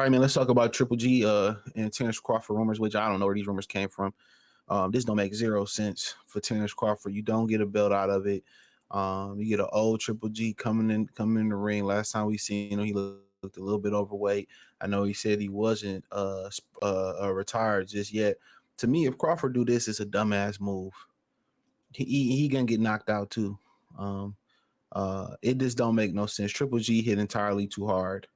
right, man. Let's talk about Triple G and Terence Crawford rumors, which I don't know where these rumors came from. This don't make zero sense for Terence Crawford. You don't get a belt out of it. You get an old Triple G coming in the ring. Last time we seen him, he looked a little bit overweight. I know he said he wasn't retired just yet. To me, if Crawford do this, it's a dumbass move. He gonna get knocked out too. It just don't make no sense. Triple G hit entirely too hard.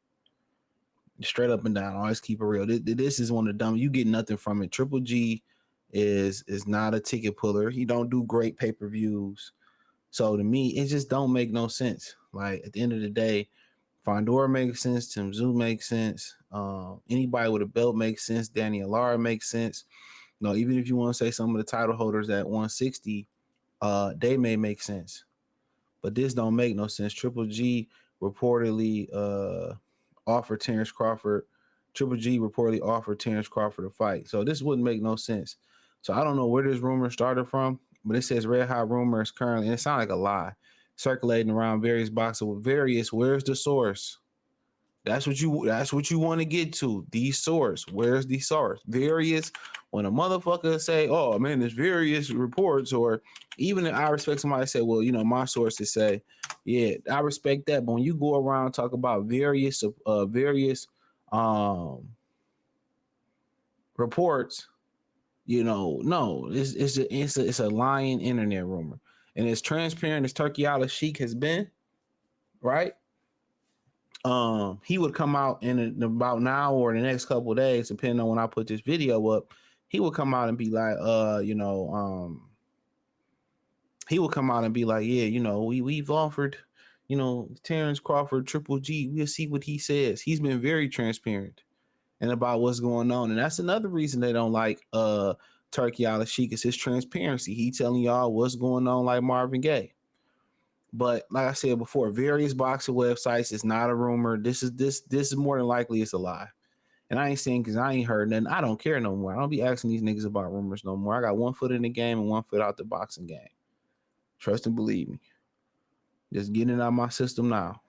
Straight up and down. Always keep it real. This is one of the dumb. You get nothing from it. Triple G is not a ticket puller. He don't do great pay-per-views. So to me, it just don't make no sense. Like at the end of the day, Fondora makes sense. Tim Zoo makes sense. Anybody with a belt makes sense. Danny Alara makes sense. No, even if you want to say some of the title holders at 160, they may make sense. But this don't make no sense. Triple G reportedly offered Terence Crawford. Triple G reportedly offered Terence Crawford a fight. So this wouldn't make no sense. So I don't know where this rumor started from, but it says red hot rumors currently, and it sounds like a lie, circulating around various boxes with various. Where's the source? That's what you want to get to. The source. Where's the source? Various. When a motherfucker say, "Oh man, there's various reports," or even I respect somebody say, "Well, my sources say," yeah, I respect that. But when you go around and talk about various reports, no, it's a lying internet rumor, and as transparent as Turkey Island Sheik has been, right? He would come out in about now or the next couple of days, depending on when I put this video up. He would come out and be like, he would come out and be like, yeah, we've offered, Terence Crawford, Triple G. We'll see what he says. He's been very transparent and about what's going on, and that's another reason they don't like Turkey Island Sheik is his transparency. He telling y'all what's going on, like Marvin Gaye. But like I said before, various boxing websites is not a rumor. This is more than likely it's a lie. And I ain't saying because I ain't heard nothing. I don't care no more. I don't be asking these niggas about rumors no more. I got 1 foot in the game and 1 foot out the boxing game. Trust and believe me. Just getting it out of my system now.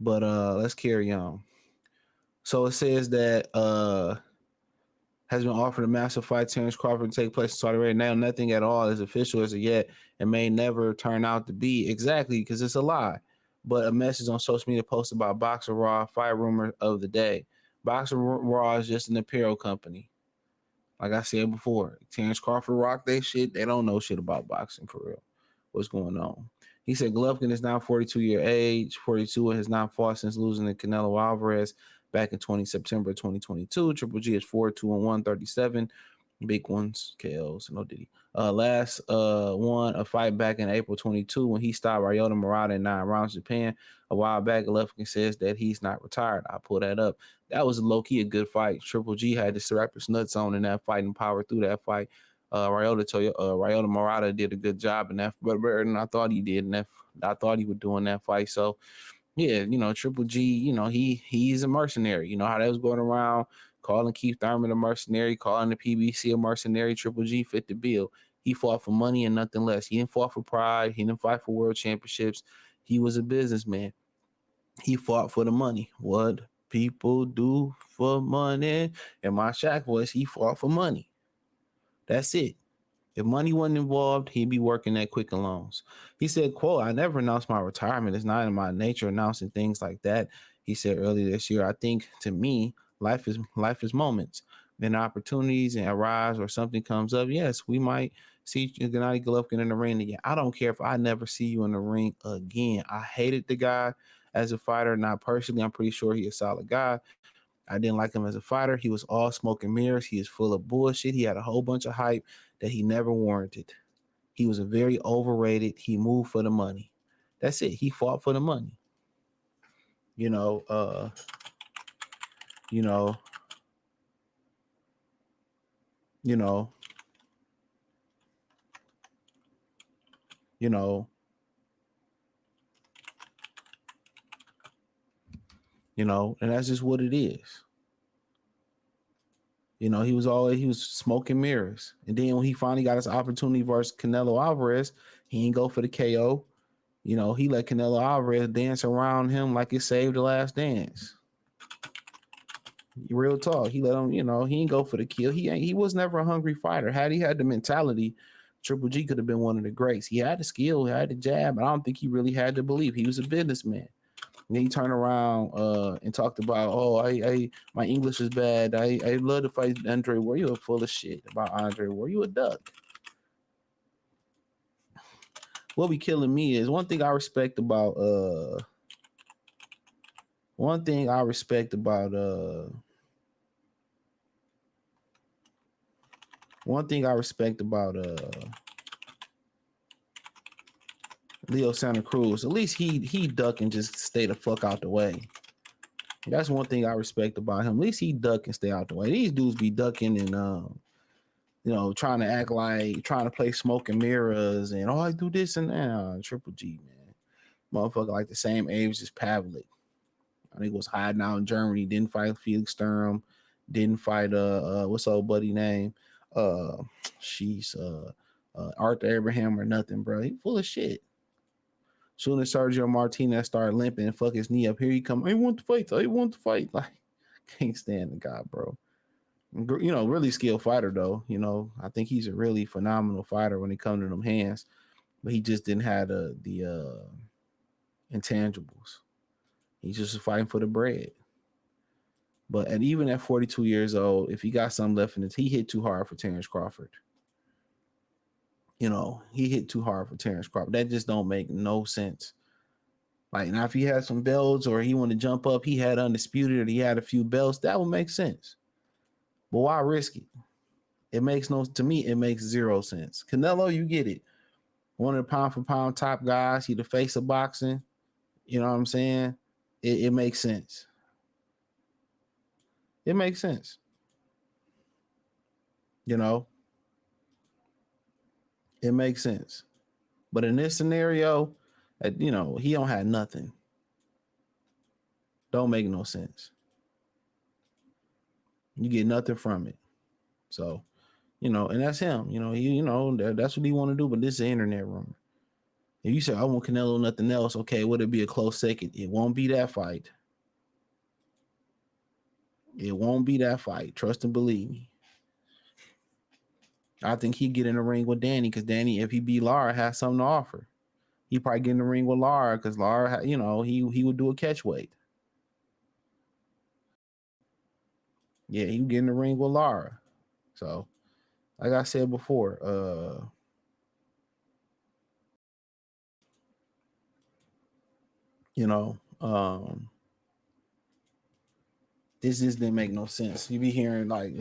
But let's carry on. So it says that has been offered a massive fight, Terence Crawford, to take place in Saudi Arabia. Now, nothing at all is official as of yet and may never turn out to be. Exactly, because it's a lie. But a message on social media posted by Boxer Raw, fight rumor of the day. Boxer Raw is just an apparel company. Like I said before, Terence Crawford rock they shit. They don't know shit about boxing for real. What's going on? He said Golovkin is now 42 age, 42, and has not fought since losing to Canelo Alvarez back in September 2022. Triple G is 4-2-137. Big ones, KOs, no diddy. Last won a fight back in April 22 when he stopped Ryota Murata in 9 rounds in Japan. A while back, Golovkin says that he's not retired. I pull that up. That was low-key a good fight. Triple G had the Serapis nuts on in that fight and powered through that fight. Ryota Murata did a good job in that, but better than I thought he did. And I thought he would do in that fight. So, yeah, Triple G, he's a mercenary. You know how that was going around, calling Keith Thurman a mercenary, calling the PBC a mercenary. Triple G fit the bill. He fought for money and nothing less. He didn't fight for pride. He didn't fight for world championships. He was a businessman. He fought for the money. What people do for money. And my Shaq voice, he fought for money. That's it. If money wasn't involved, he'd be working at Quicken Loans. He said, quote, I never announced my retirement. It's not in my nature announcing things like that. He said earlier this year, I think to me, life is moments. Then opportunities and arise or something comes up. Yes, we might see Gennady Golovkin in the ring again. I don't care if I never see you in the ring again. I hated the guy as a fighter. Not personally, I'm pretty sure he's a solid guy. I didn't like him as a fighter. He was all smoke and mirrors. He is full of bullshit. He had a whole bunch of hype that he never warranted. He was a very overrated. He moved for the money. That's it. He fought for the money. You know, you know, you know, you know, and that's just what it is. He was smoking mirrors. And then when he finally got his opportunity versus Canelo Alvarez, he didn't go for the KO. He let Canelo Alvarez dance around him like it saved the last dance. Real talk. He let him, he ain't go for the kill. He was never a hungry fighter. Had he had the mentality, Triple G could have been one of the greats. He had the skill, he had the jab, but I don't think he really had the belief. He was a businessman. And then he turned around and talked about, oh, I my English is bad. I love to fight Andre Ward. You a full of shit about Andre Ward. You a duck. What be killing me is one thing I respect about one thing I respect about one thing I respect about Leo Santa Cruz. At least he duck and just stay the fuck out the way. That's one thing I respect about him. At least he duck and stay out the way. These dudes be ducking and trying to act like trying to play smoke and mirrors and I do this and that. Triple G, man. Motherfucker like the same age as Pavlik. I think was hiding out in Germany, didn't fight Felix Sturm, didn't fight what's old buddy name? Uh she's Arthur Abraham or nothing, bro. He full of shit. Soon as Sergio Martinez started limping and fuck his knee up, here he come. I want to fight. I want to fight. Like, can't stand the guy, bro. Really skilled fighter though. I think he's a really phenomenal fighter when it comes to them hands, but he just didn't have the intangibles. He's just fighting for the bread. But and even at 42 years old, if he got something left in it, he hit too hard for Terence Crawford. He hit too hard for Terence Crawford. That just don't make no sense. Like now, if he had some belts or he wanted to jump up, he had undisputed or he had a few belts, that would make sense. But why risk it? To me, it makes zero sense. Canelo, you get it. One of the pound for pound top guys, he the face of boxing. You know what I'm saying? It makes sense. It makes sense. You know, it makes sense. But in this scenario, he don't have nothing. Don't make no sense. You get nothing from it. So, and that's him. That's what he want to do. But this is an internet rumor. If you say I want Canelo, nothing else, okay, would it be a close second? It won't be that fight. It won't be that fight. Trust and believe me. I think he'd get in the ring with Danny because Danny, if he beat Lara, has something to offer. He probably get in the ring with Lara because Lara, he would do a catch weight. Yeah, he would get in the ring with Lara. So, like I said before, this just didn't make no sense. You be hearing like,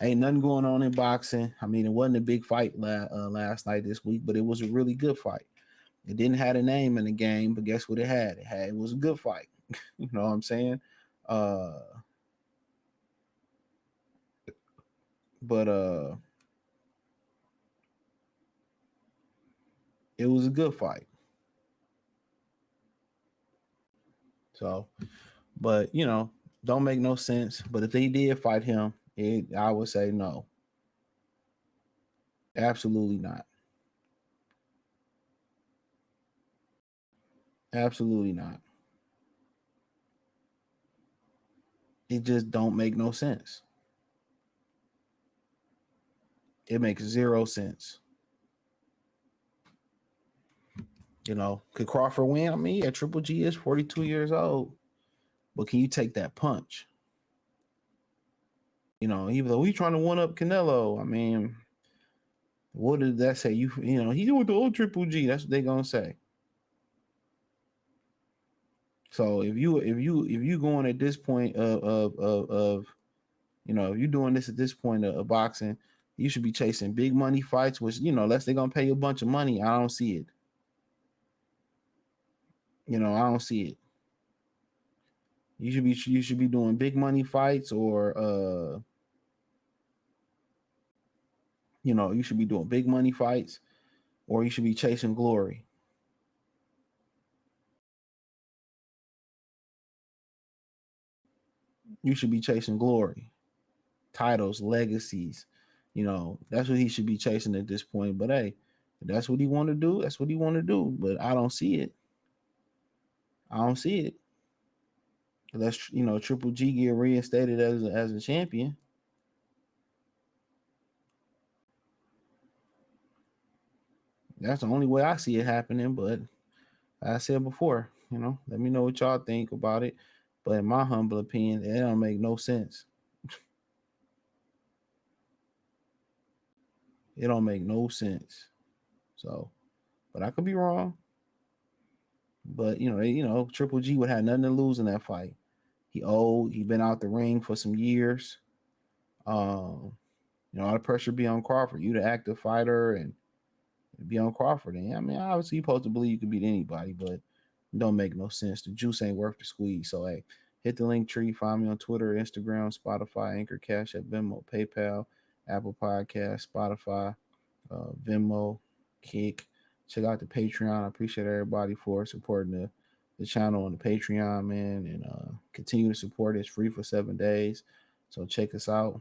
ain't nothing going on in boxing. I mean, it wasn't a big fight last night this week, but it was a really good fight. It didn't have a name in the game, but guess what it had? It was a good fight. You know what I'm saying? But it was a good fight. So, but don't make no sense. But if they did fight him, I would say no. Absolutely not. Absolutely not. It just don't make no sense. It makes zero sense. Could Crawford win? I mean, yeah, Triple G is 42 years old. But can you take that punch? Even though we trying to one up Canelo, I mean, what did that say? He's with the old Triple G. That's what they gonna say. So if you going at this point of if you're doing this at this point of boxing, you should be chasing big money fights, which unless they're gonna pay you a bunch of money, I don't see it. I don't see it. You should be doing big money fights or you should be doing big money fights or you should be chasing glory. You should be chasing glory, titles, legacies. That's what he should be chasing at this point. But hey, if that's what he want to do, that's what he want to do. But I don't see it. I don't see it. Let's Triple G get reinstated as a champion. That's the only way I see it happening. But like I said before, let me know what y'all think about it. But in my humble opinion, it don't make no sense. It don't make no sense. So, but I could be wrong. But Triple G would have nothing to lose in that fight. He old. He been out the ring for some years. Um, all the pressure be on Crawford. You the active fighter and be on Crawford. And I mean, obviously you supposed to believe you can beat anybody, but it don't make no sense. The juice ain't worth the squeeze. So hey, hit the link tree. Find me on Twitter, Instagram, Spotify, Anchor, Cash App, Venmo, PayPal, Apple Podcast, Spotify, Venmo, Kick. Check out the Patreon. I appreciate everybody for supporting the channel on the Patreon, man, and continue to support it. It's free for 7 days, so check us out.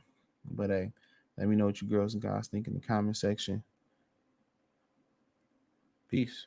But hey, let me know what you girls and guys think in the comment section. Peace.